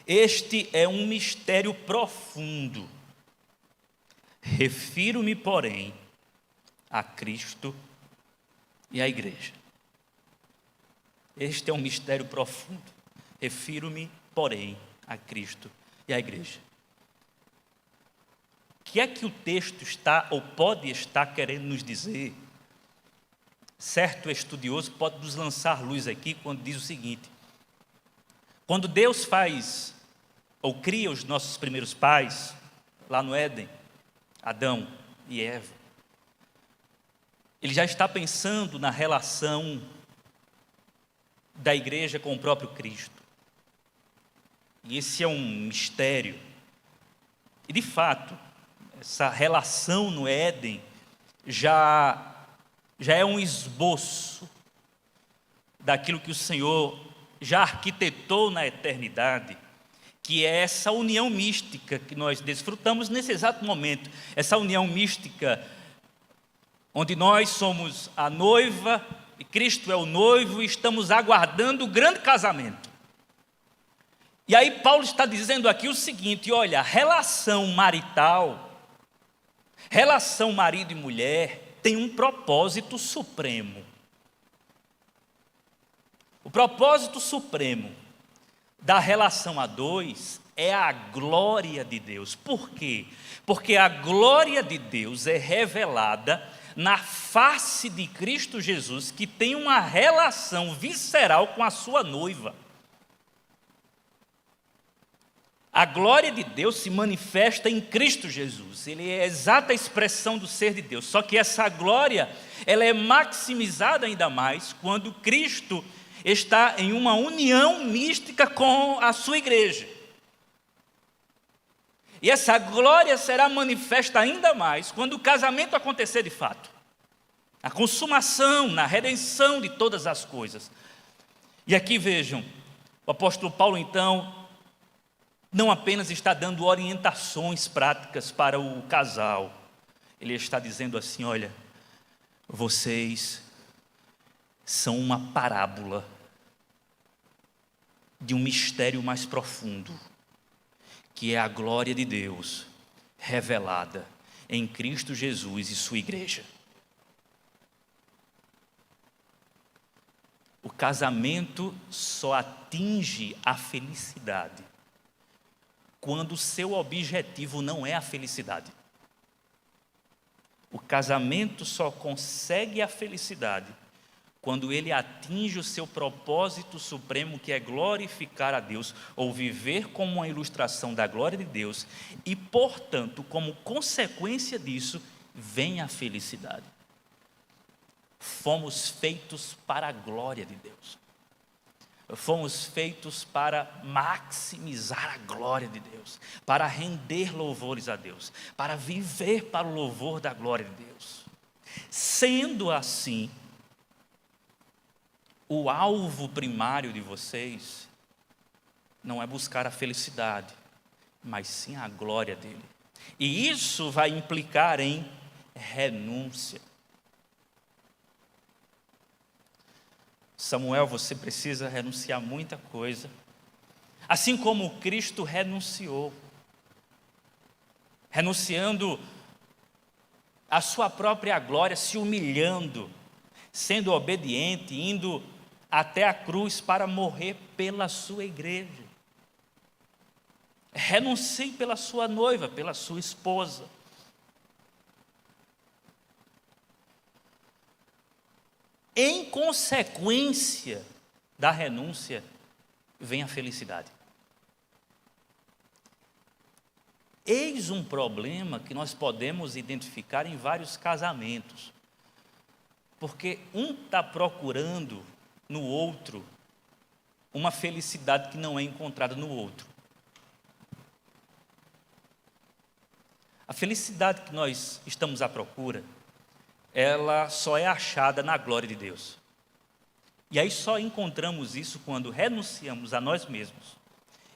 Este é um mistério profundo. Refiro-me, porém, a Cristo e à igreja. Este é um mistério profundo. Refiro-me, porém, a Cristo e à igreja. O que é que o texto está ou pode estar querendo nos dizer? Certo estudioso pode nos lançar luz aqui quando diz o seguinte: quando Deus faz ou cria os nossos primeiros pais, lá no Éden, Adão e Eva, Ele já está pensando na relação da igreja com o próprio Cristo. E esse é um mistério. E de fato, essa relação no Éden já é um esboço daquilo que o Senhor já arquitetou na eternidade, que é essa união mística que nós desfrutamos nesse exato momento, essa união mística onde nós somos a noiva e Cristo é o noivo e estamos aguardando o grande casamento. E aí Paulo está dizendo aqui o seguinte: olha, relação marital, relação marido e mulher tem um propósito supremo. O propósito supremo da relação a dois é a glória de Deus. Por quê? Porque a glória de Deus é revelada na face de Cristo Jesus, que tem uma relação visceral com a sua noiva. A glória de Deus se manifesta em Cristo Jesus. Ele é a exata expressão do ser de Deus. Só que essa glória, ela é maximizada ainda mais quando Cristo está em uma união mística com a sua igreja. E essa glória será manifesta ainda mais quando o casamento acontecer de fato. A consumação, na redenção de todas as coisas. E aqui vejam, o apóstolo Paulo então não apenas está dando orientações práticas para o casal. Ele está dizendo assim, olha, vocês são uma parábola de um mistério mais profundo, que é a glória de Deus revelada em Cristo Jesus e sua igreja. O casamento só atinge a felicidade quando o seu objetivo não é a felicidade. O casamento só consegue a felicidade quando ele atinge o seu propósito supremo, que é glorificar a Deus, ou viver como uma ilustração da glória de Deus, e, portanto, como consequência disso, vem a felicidade. Fomos feitos para a glória de Deus. Fomos feitos para maximizar a glória de Deus, para render louvores a Deus, para viver para o louvor da glória de Deus. Sendo assim, o alvo primário de vocês não é buscar a felicidade, mas sim a glória dele. E isso vai implicar em renúncia. Samuel, você precisa renunciar muita coisa, assim como Cristo renunciou, renunciando a sua própria glória, se humilhando, sendo obediente, indo até a cruz para morrer pela sua igreja. Renuncie pela sua noiva, pela sua esposa. Em consequência da renúncia, vem a felicidade. Eis um problema que nós podemos identificar em vários casamentos. Porque um está procurando no outro uma felicidade que não é encontrada no outro. A felicidade que nós estamos à procura, ela só é achada na glória de Deus. E aí só encontramos isso quando renunciamos a nós mesmos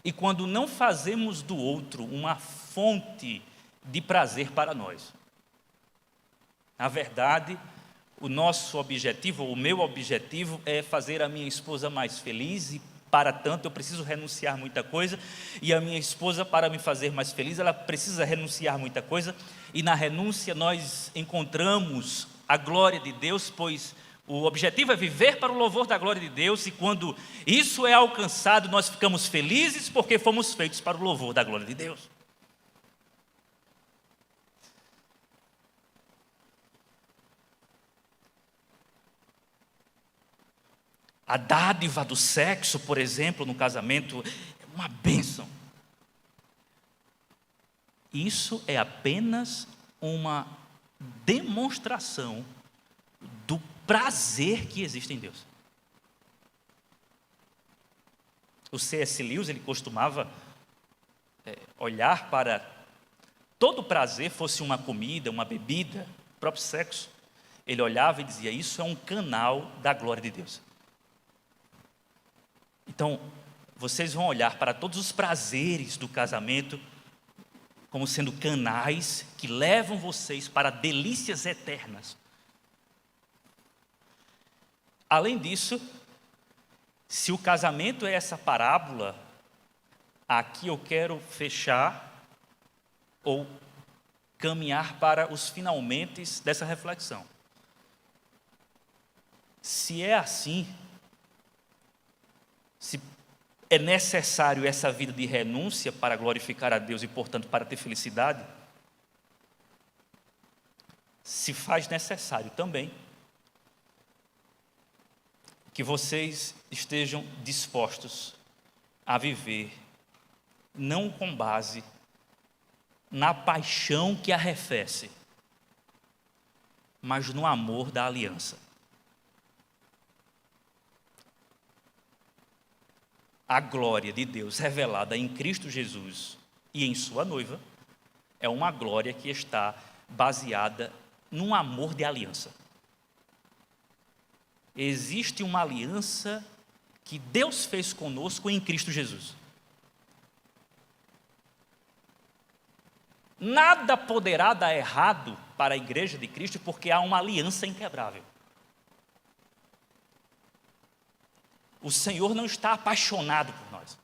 e quando não fazemos do outro uma fonte de prazer para nós. Na verdade, o nosso objetivo, o meu objetivo é fazer a minha esposa mais feliz e, para tanto, eu preciso renunciar muita coisa, e a minha esposa, para me fazer mais feliz, ela precisa renunciar muita coisa, e na renúncia nós encontramos a glória de Deus, pois o objetivo é viver para o louvor da glória de Deus, e quando isso é alcançado, nós ficamos felizes porque fomos feitos para o louvor da glória de Deus. A dádiva do sexo, por exemplo, no casamento, é uma bênção. Isso é apenas uma demonstração do prazer que existe em Deus. O C.S. Lewis, ele costumava olhar para todo prazer, fosse uma comida, uma bebida, o próprio sexo. Ele olhava e dizia, isso é um canal da glória de Deus. Então, vocês vão olhar para todos os prazeres do casamento como sendo canais que levam vocês para delícias eternas. Além disso, se o casamento é essa parábola, aqui eu quero fechar ou caminhar para os finalmente dessa reflexão. Se é assim, se é necessário essa vida de renúncia para glorificar a Deus e, portanto, para ter felicidade, se faz necessário também que vocês estejam dispostos a viver não com base na paixão que arrefece, mas no amor da aliança. A glória de Deus revelada em Cristo Jesus e em sua noiva é uma glória que está baseada num amor de aliança. Existe uma aliança que Deus fez conosco em Cristo Jesus. Nada poderá dar errado para a igreja de Cristo, porque há uma aliança inquebrável. O Senhor não está apaixonado por nós.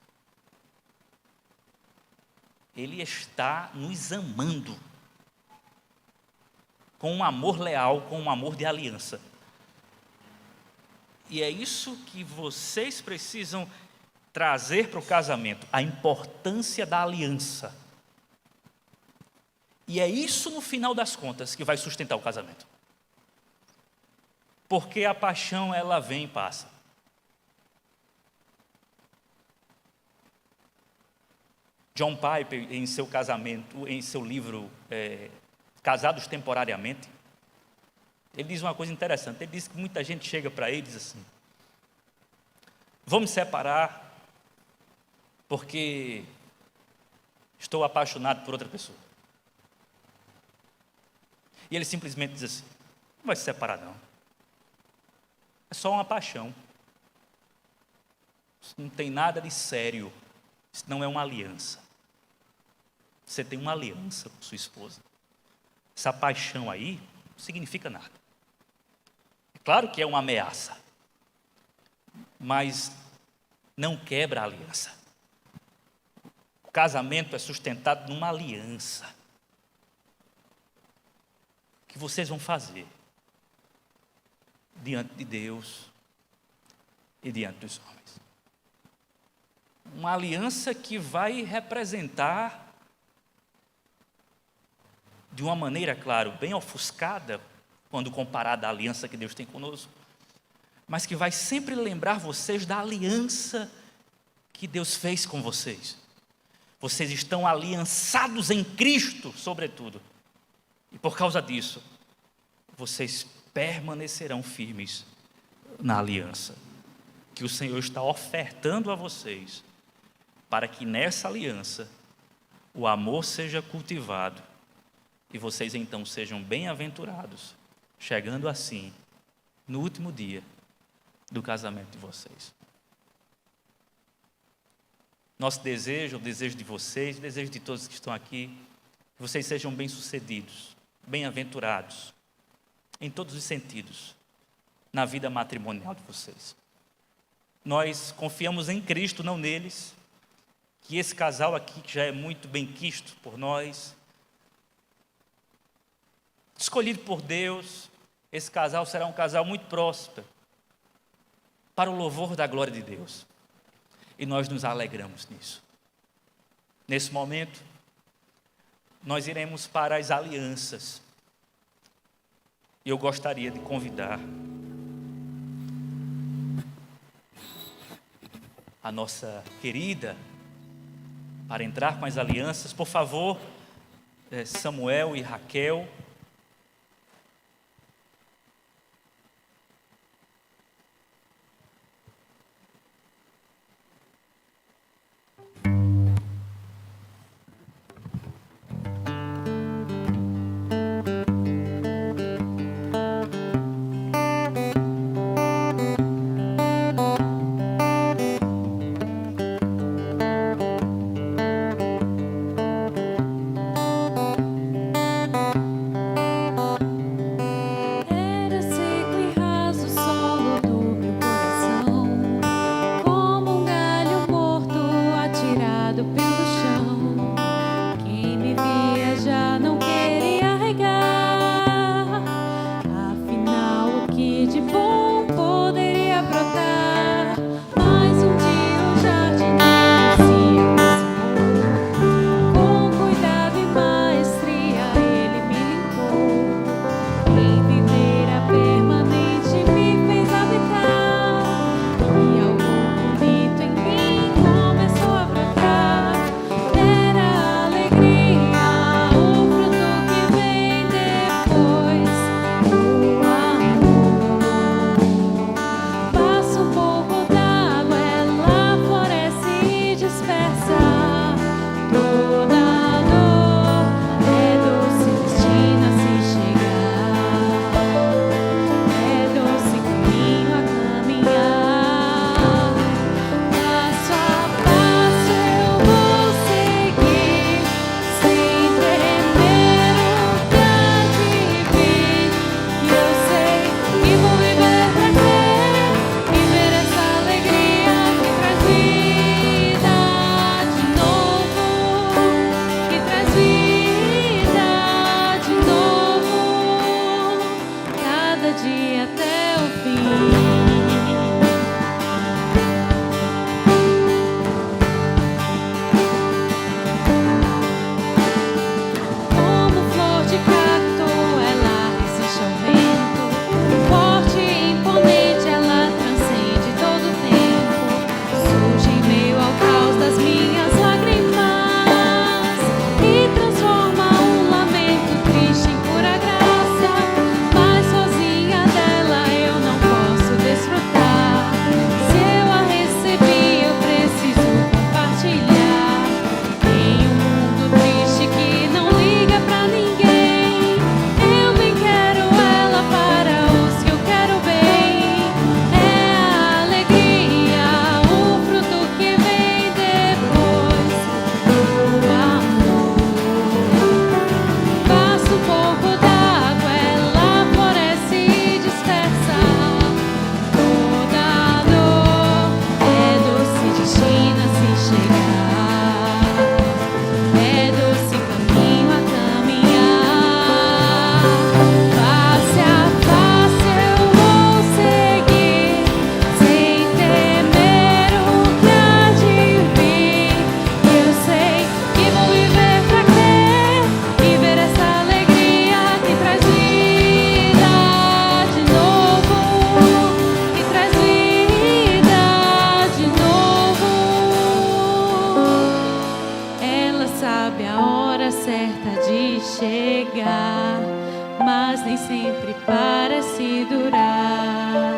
Ele está nos amando com um amor leal, com um amor de aliança. E é isso que vocês precisam trazer para o casamento, a importância da aliança. E é isso, no final das contas, que vai sustentar o casamento. Porque a paixão, ela vem e passa. John Piper, em seu casamento, em seu livro Casados Temporariamente, ele diz uma coisa interessante. Ele diz que muita gente chega para ele e diz assim: vou me separar porque estou apaixonado por outra pessoa. E ele simplesmente diz assim: não vai se separar não. É só uma paixão. Isso não tem nada de sério. Isso não é uma aliança. Você tem uma aliança com sua esposa. Essa paixão aí não significa nada. É claro que é uma ameaça, mas não quebra a aliança. O casamento é sustentado numa aliança. O que vocês vão fazer diante de Deus e diante dos homens? Uma aliança que vai representar, de uma maneira, claro, bem ofuscada, quando comparada à aliança que Deus tem conosco, mas que vai sempre lembrar vocês da aliança que Deus fez com vocês. Vocês estão aliançados em Cristo, sobretudo. E por causa disso, vocês permanecerão firmes na aliança que o Senhor está ofertando a vocês, para que nessa aliança o amor seja cultivado e vocês então sejam bem-aventurados, chegando assim no último dia do casamento de vocês. Nosso desejo, o desejo de vocês, o desejo de todos que estão aqui, que vocês sejam bem-sucedidos, bem-aventurados, em todos os sentidos, na vida matrimonial de vocês. Nós confiamos em Cristo, não neles, que esse casal aqui, que já é muito bem quisto por nós, escolhido por Deus, esse casal será um casal muito próspero, para o louvor da glória de Deus. E nós nos alegramos nisso. Nesse momento, nós iremos para as alianças. E eu gostaria de convidar a nossa querida para entrar com as alianças. Por favor, Samuel e Raquel. chegar, mas nem sempre parece durar.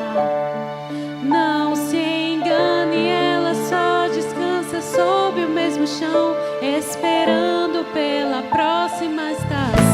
Não se engane, ela só descansa sob o mesmo chão, esperando pela próxima estação.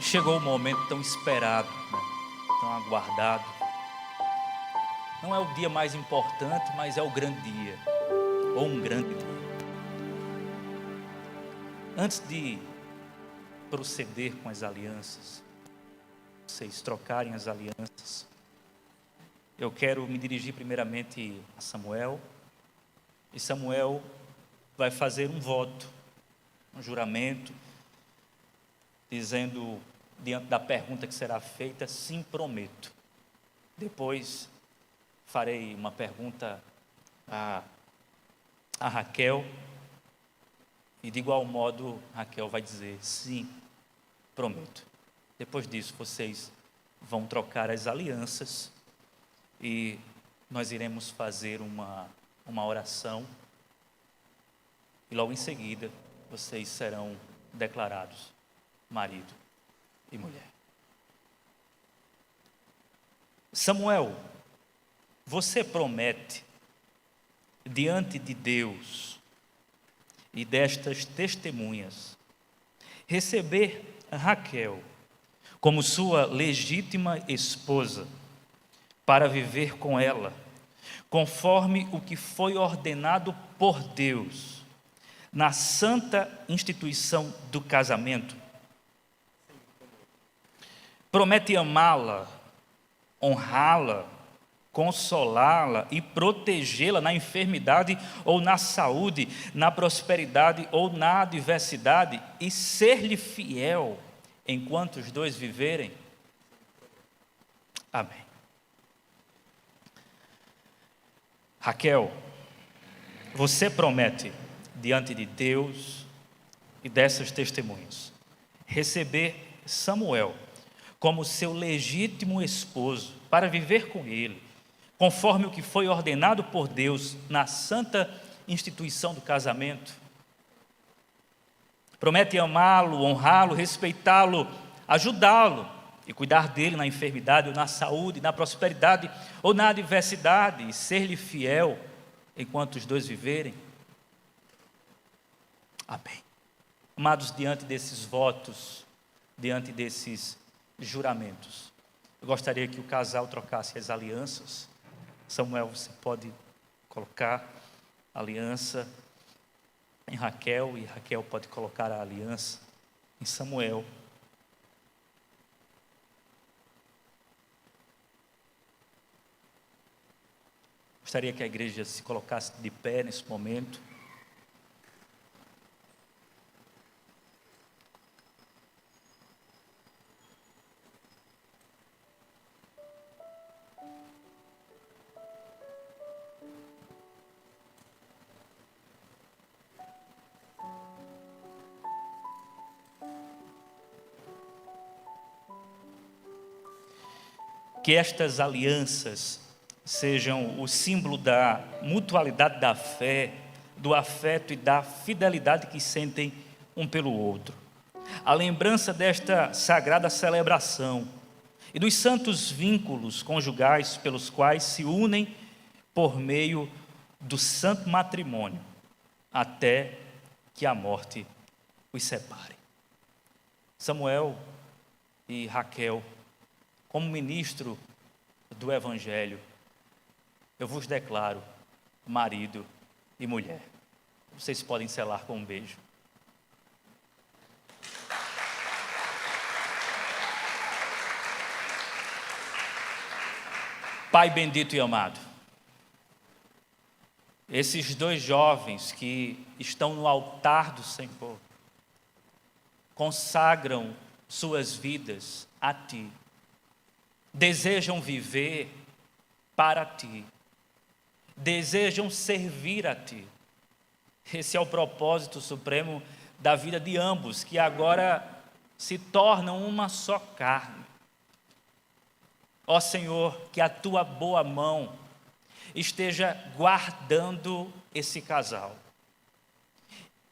Chegou o momento tão esperado, né? Tão aguardado. Não é o dia mais importante, mas é o grande dia, ou um grande dia. Antes de proceder com as alianças, vocês trocarem as alianças, eu quero me dirigir primeiramente a Samuel, e Samuel vai fazer um voto, um juramento, dizendo, diante da pergunta que será feita, sim, prometo. Depois farei uma pergunta a Raquel, e de igual modo Raquel vai dizer, sim, prometo. Depois disso vocês vão trocar as alianças e nós iremos fazer uma oração e logo em seguida vocês serão declarados marido e mulher. Samuel, você promete diante de Deus e destas testemunhas receber Raquel como sua legítima esposa para viver com ela, conforme o que foi ordenado por Deus na santa instituição do casamento. Promete amá-la, honrá-la, consolá-la e protegê-la na enfermidade ou na saúde, na prosperidade ou na adversidade, e ser-lhe fiel enquanto os dois viverem. Amém. Raquel, você promete diante de Deus e dessas testemunhas receber Samuel como seu legítimo esposo, para viver com ele, conforme o que foi ordenado por Deus na santa instituição do casamento. Promete amá-lo, honrá-lo, respeitá-lo, ajudá-lo e cuidar dele na enfermidade ou na saúde, na prosperidade ou na adversidade, e ser-lhe fiel enquanto os dois viverem. Amém. Amados, diante desses votos, diante desses juramentos, eu gostaria que o casal trocasse as alianças. Samuel, você pode colocar a aliança em Raquel, e Raquel pode colocar a aliança em Samuel. Gostaria que a igreja se colocasse de pé nesse momento. que estas alianças sejam o símbolo da mutualidade da fé, do afeto e da fidelidade que sentem um pelo outro. A lembrança desta sagrada celebração e dos santos vínculos conjugais pelos quais se unem por meio do santo matrimônio, até que a morte os separe. Samuel e Raquel, como ministro do Evangelho, eu vos declaro marido e mulher. Vocês podem selar com um beijo. Pai bendito e amado, esses dois jovens que estão no altar do Senhor, consagram suas vidas a Ti, desejam viver para Ti, desejam servir a Ti. Esse é o propósito supremo da vida de ambos, que agora se tornam uma só carne. Ó Senhor, que a Tua boa mão esteja guardando esse casal,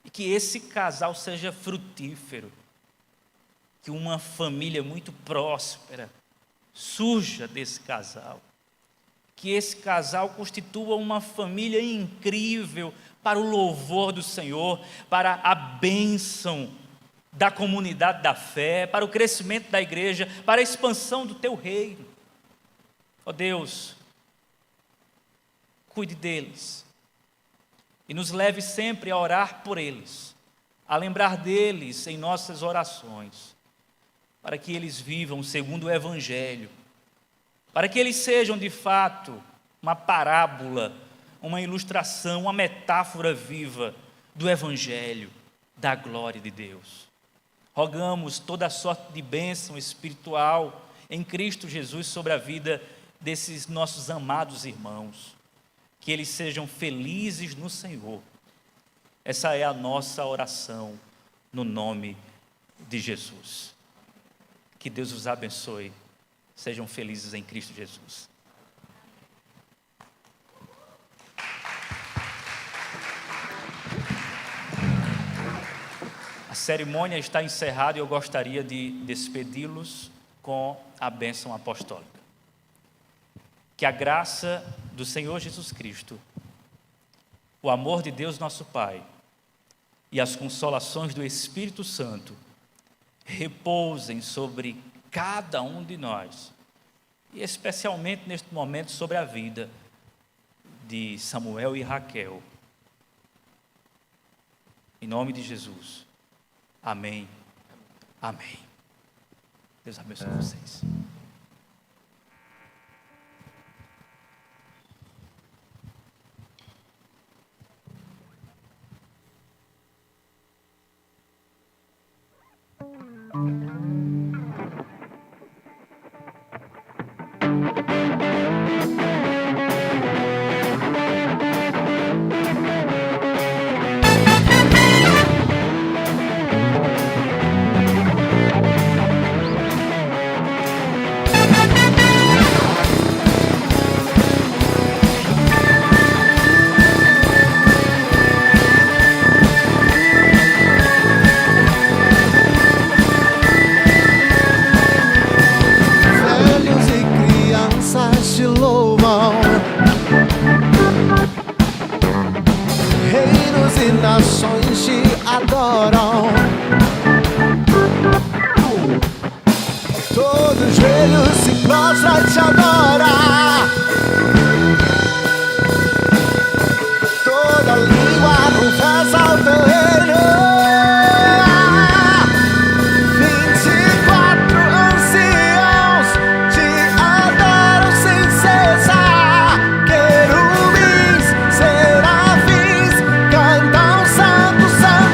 e que esse casal seja frutífero, que uma família muito próspera surja desse casal, que esse casal constitua uma família incrível para o louvor do Senhor, para a bênção da comunidade da fé, para o crescimento da igreja, para a expansão do Teu reino. Ó Deus, cuide deles e nos leve sempre a orar por eles, a lembrar deles em nossas orações, para que eles vivam segundo o Evangelho, para que eles sejam de fato uma parábola, uma ilustração, uma metáfora viva do Evangelho, da glória de Deus. Rogamos toda a sorte de bênção espiritual em Cristo Jesus sobre a vida desses nossos amados irmãos, que eles sejam felizes no Senhor. Essa é a nossa oração no nome de Jesus. Que Deus os abençoe. Sejam felizes em Cristo Jesus. A cerimônia está encerrada e eu gostaria de despedi-los com a bênção apostólica. Que a graça do Senhor Jesus Cristo, o amor de Deus nosso Pai e as consolações do Espírito Santo repousem sobre cada um de nós, e especialmente neste momento sobre a vida de Samuel e Raquel. Em nome de Jesus. Amém. Amém. Deus abençoe vocês. Nações te adoram, todo joelho se prostra e te adora, toda língua confessa o teu reino. 24 anciãos te adoram sem cessar, querubins, serafins, cantam santo, santo.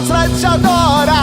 prostra e te adora.